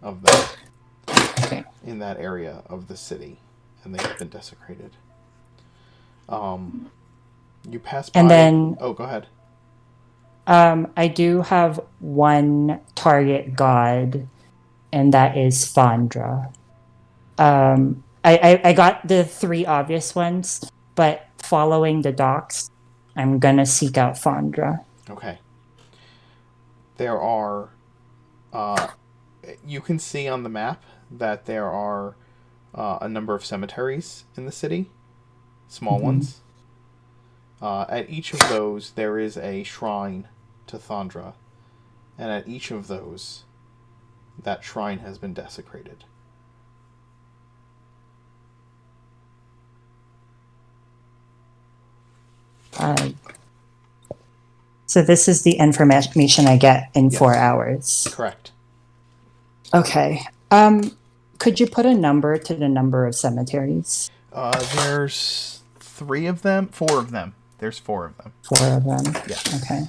of them in that area of the city, and they have been desecrated. You pass by... And then... Oh, go ahead. I do have one target god, and that is Fandra. I got the 3 obvious ones, but following the docs, I'm gonna seek out Fandra. Okay. There are... you can see on the map that there are a number of cemeteries in the city. Small ones. At each of those, there is a shrine to Thandra. And at each of those, that shrine has been desecrated. So this is the information I get in Yes. 4 hours. Correct. Okay. Could you put a number to the number of cemeteries? There's 3 of them. 4 of them. There's 4 of them. 4 of them. Yes. Okay.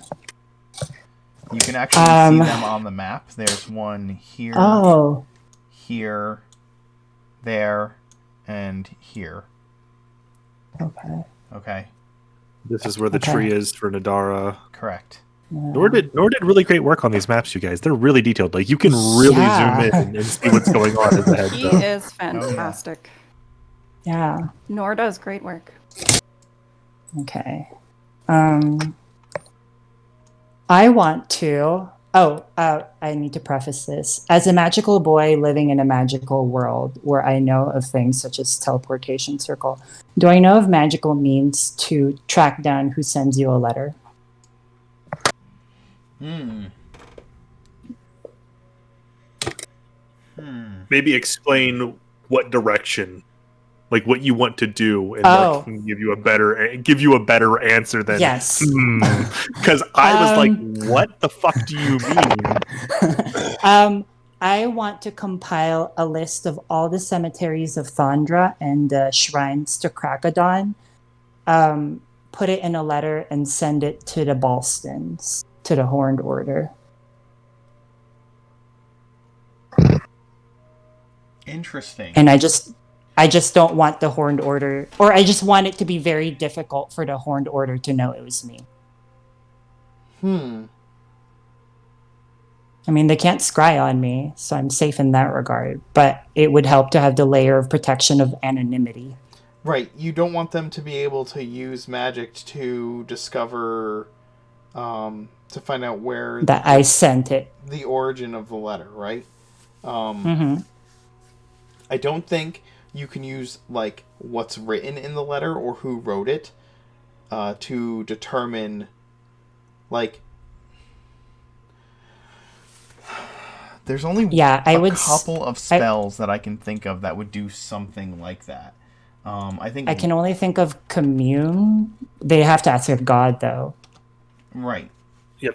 You can actually see them on the map. There's one here, here, there, and here. Okay. This is where the tree is for Nadara. Correct. Nor did really great work on these maps, you guys. They're really detailed. Like, you can really zoom in and see what's going on as a heads He up. is fantastic. Yeah. Nor does great work. Okay. I want to I need to preface this. As a magical boy living in a magical world where I know of things such as teleportation circle, do I know of magical means to track down who sends you a letter? Maybe explain what direction, like what you want to do, and Mark can give you a better answer than Yes. Because I was like, what the fuck do you mean? I want to compile a list of all the cemeteries of Thondra and shrines to Krakadon, put it in a letter, and send it to the Balstons, to the Horned Order. Interesting. And I just don't want the Horned Order, or I just want it to be very difficult for the Horned Order to know it was me. I mean, they can't scry on me, so I'm safe in that regard. But it would help to have the layer of protection of anonymity. Right. You don't want them to be able to use magic to discover, to find out where... I sent it. The origin of the letter, right? Mm-hmm. I don't think you can use, like, what's written in the letter or who wrote it to determine, like... There's only a couple of spells that I can think of that would do something like that. I can only think of commune. They have to ask of God, though. Right. Yeah,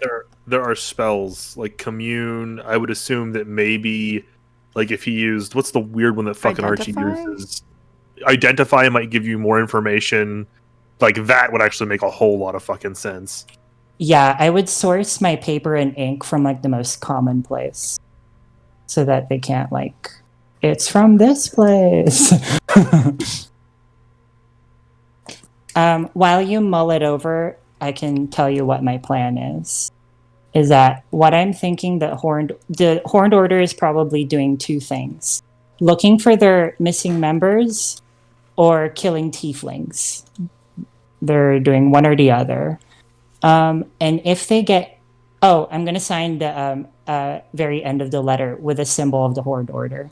there are spells like commune. I would assume that maybe, like, if he used, what's the weird one that fucking Archie uses? Identify might give you more information. Like, that would actually make a whole lot of fucking sense. Yeah, I would source my paper and ink from, like, the most common place, so that they can't, like, it's from this place. While you mull it over, I can tell you what my plan is. Is that what I'm thinking that the Horned Order is probably doing two things. Looking for their missing members or killing tieflings. They're doing one or the other. And if they get... Oh, I'm going to sign the very end of the letter with a symbol of the Horned Order.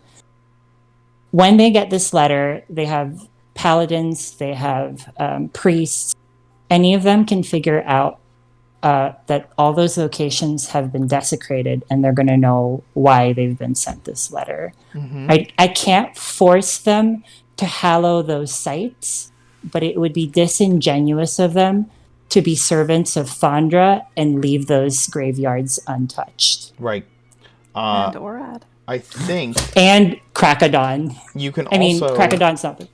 When they get this letter, they have paladins, they have priests. Any of them can figure out that all those locations have been desecrated, and they're going to know why they've been sent this letter. Mm-hmm. I can't force them to hallow those sites, but it would be disingenuous of them to be servants of Thondra and leave those graveyards untouched. Right. And Orad. I think... And Krakadon. You can Krakadon's not...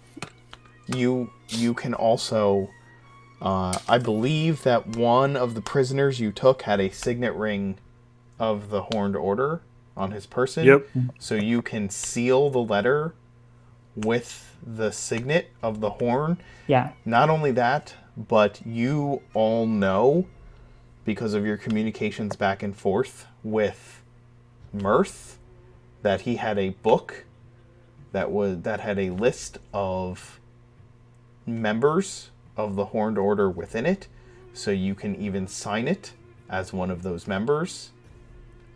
You can also... I believe that one of the prisoners you took had a signet ring of the Horned Order on his person. Yep. So you can seal the letter with the signet of the horn. Yeah. Not only that, but you all know, because of your communications back and forth with Mirth, that he had a book that had a list of members of the Horned Order within it, so you can even sign it as one of those members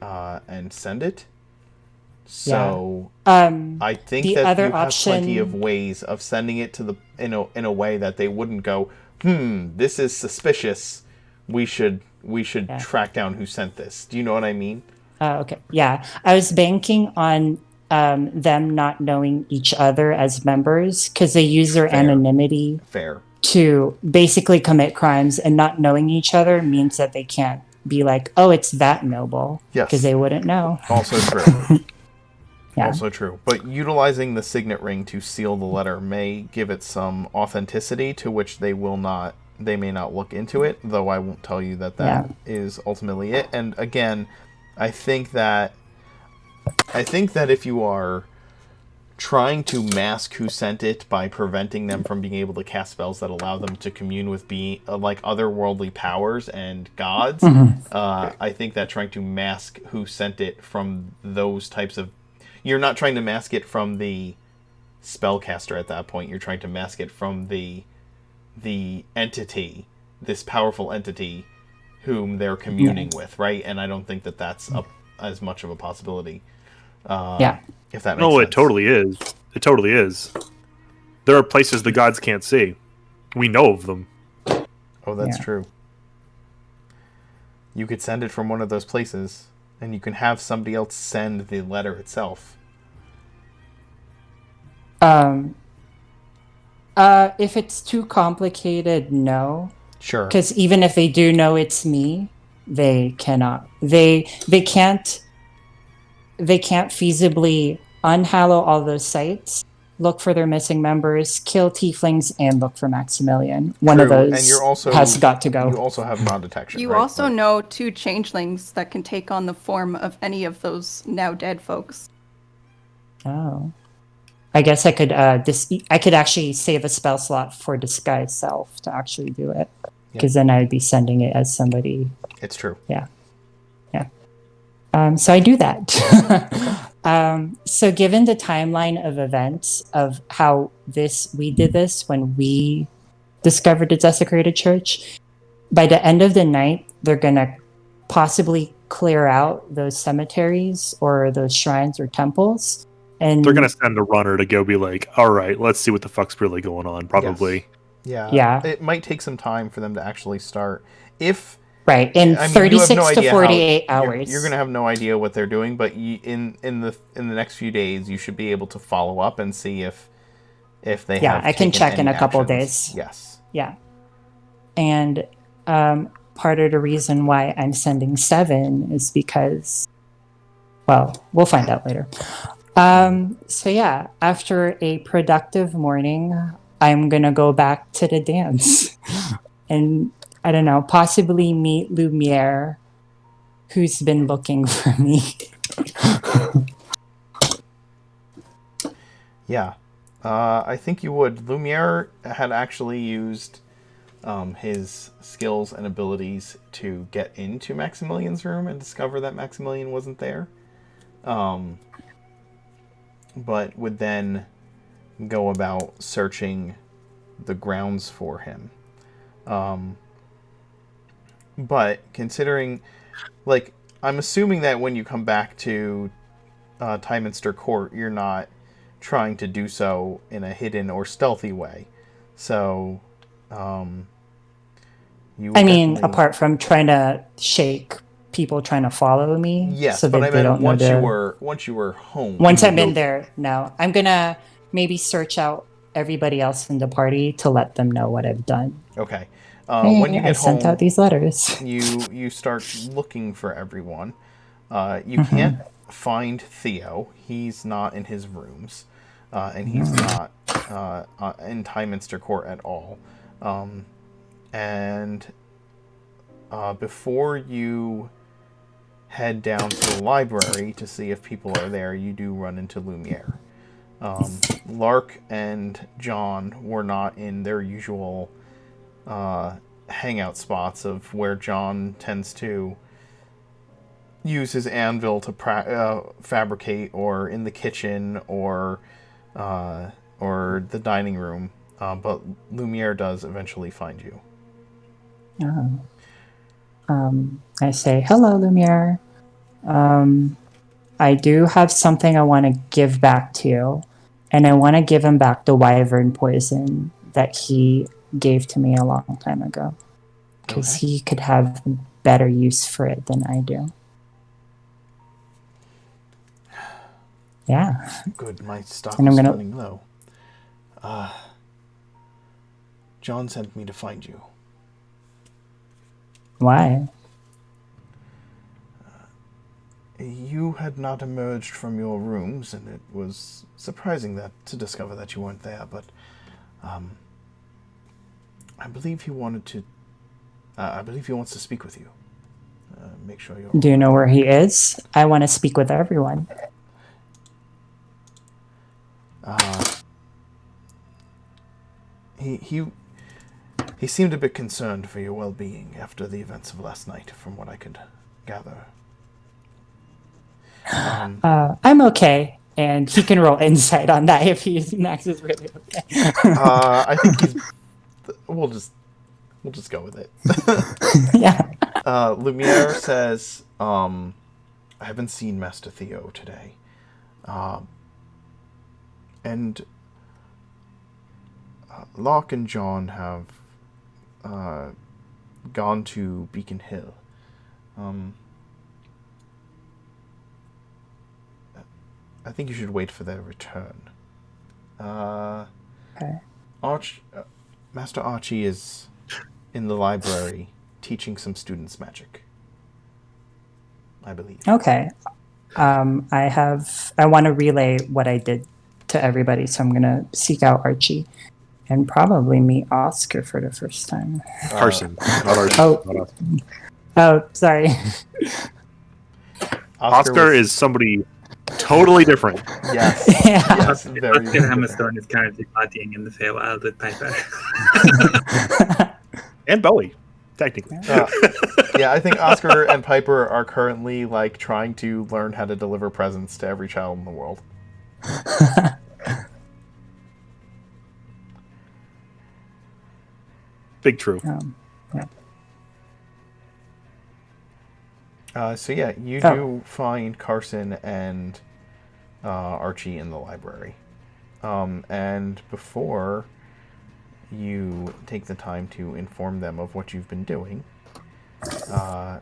and send it. So I think that you have plenty of ways of sending it to in a way that they wouldn't go, this is suspicious. We should track down who sent this. Do you know what I mean? Okay. Yeah. I was banking on them not knowing each other as members, because they use their anonymity to basically commit crimes, and not knowing each other means that they can't be like, oh, it's that noble. Yes. Because they wouldn't know. Also true. Yeah. Also true. But utilizing the signet ring to seal the letter may give it some authenticity to which they may not look into it, though I won't tell you that is ultimately it. And again, I think that if you are trying to mask who sent it by preventing them from being able to cast spells that allow them to commune with like otherworldly powers and gods, I think that trying to mask who sent it from those types of... You're not trying to mask it from the spellcaster at that point. You're trying to mask it from the entity, this powerful entity whom they're communing with, right? And I don't think that that's as much of a possibility. Yeah. If that makes No, sense. it totally is. It totally is. There are places the gods can't see. We know of them. Oh, that's Yeah. true. You could send it from one of those places, and you can have somebody else send the letter itself. If it's too complicated, no. Sure. Because even if they do know it's me, they cannot. They can't feasibly unhallow all those sites, look for their missing members, kill tieflings, and look for Maximilian. One of True, those and you're also has got to go. You also have non-detection. You right? also know 2 changelings that can take on the form of any of those now dead folks. Oh. I guess I could I could actually save a spell slot for disguise self to actually do it, because then I would be sending it as somebody. It's true. Yeah. So I do that. So given the timeline of events of how we did this when we discovered the desecrated church, by the end of the night, they're gonna possibly clear out those cemeteries or those shrines or temples. And They're gonna send a runner to go be like, all right, let's see what the fuck's really going on. Probably. Yes. Yeah. It might take some time for them to actually start. If right in I mean, 36 to 48 hours, you're gonna have no idea what they're doing. But in the next few days, you should be able to follow up and see if they have. Yeah, I can taken check in any a couple actions. days. Yes. Yeah, and part of the reason why I'm sending 7 is because, well, we'll find out later. So yeah, after a productive morning, I'm gonna go back to the dance and I don't know, possibly meet Lumiere, who's been looking for me. Yeah, I think you would. Lumiere had actually used his skills and abilities to get into Maximilian's room and discover that Maximilian wasn't there. But would then go about searching the grounds for him. But considering, like, I'm assuming that when you come back to Tyminster Court, you're not trying to do so in a hidden or stealthy way. So, you. I mean, apart from trying to shake people trying to follow me, yes, so but that I they don't meant once know you were home. Once I'm in there, no, I'm gonna maybe search out everybody else in the party to let them know what I've done. Okay. Hey, when you get I sent home, out these letters. you start looking for everyone. You can't find Theo. He's not in his rooms, and he's not in Tyminster Court at all. And before you head down to the library to see if people are there, you do run into Lumiere. Lark and John were not in their usual hangout spots of where John tends to use his anvil to fabricate, or in the kitchen, or the dining room. But Lumiere does eventually find you. I say, hello, Lumiere. I do have something I want to give back to you, and I want to give him back the wyvern poison that he gave to me a long time ago, because he could have better use for it than I do. Yeah. Good, my stock is running low. John sent me to find you. Why? You had not emerged from your rooms, and it was surprising to discover that you weren't there, but I believe he wanted to. I believe he wants to speak with you. Make sure you're. Do you know where he is? I want to speak with everyone. He seemed a bit concerned for your well-being after the events of last night, from what I could gather. I'm okay, and he can roll insight on that if Max is really okay. I think he's. We'll just. We'll just go with it. Yeah. Lumiere says, I haven't seen Master Theo today. And Locke and John have gone to Beacon Hill. I think you should wait for their return. Okay. Master Archie is in the library teaching some students magic, I believe. Okay. I want to relay what I did to everybody, so I'm gonna seek out Archie and probably meet Oscar for the first time. Carson, not Archie. Oh. Not Oscar. Oh, sorry. Oscar is somebody totally different. Yes. Yeah. Yes. Very Oscar different. Hammerstone is currently partying in the Feywild with Piper. And Bowie, technically. Yeah, I think Oscar and Piper are currently like trying to learn how to deliver presents to every child in the world. Big true. Yeah. So yeah, you do find Carson and Archie in the library. And before you take the time to inform them of what you've been doing,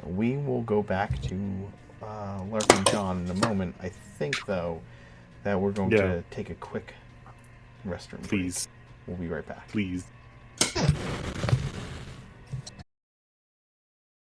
we will go back to Lark and John in a moment. I think, though, that we're going to take a quick restroom break. Please. We'll be right back. Please.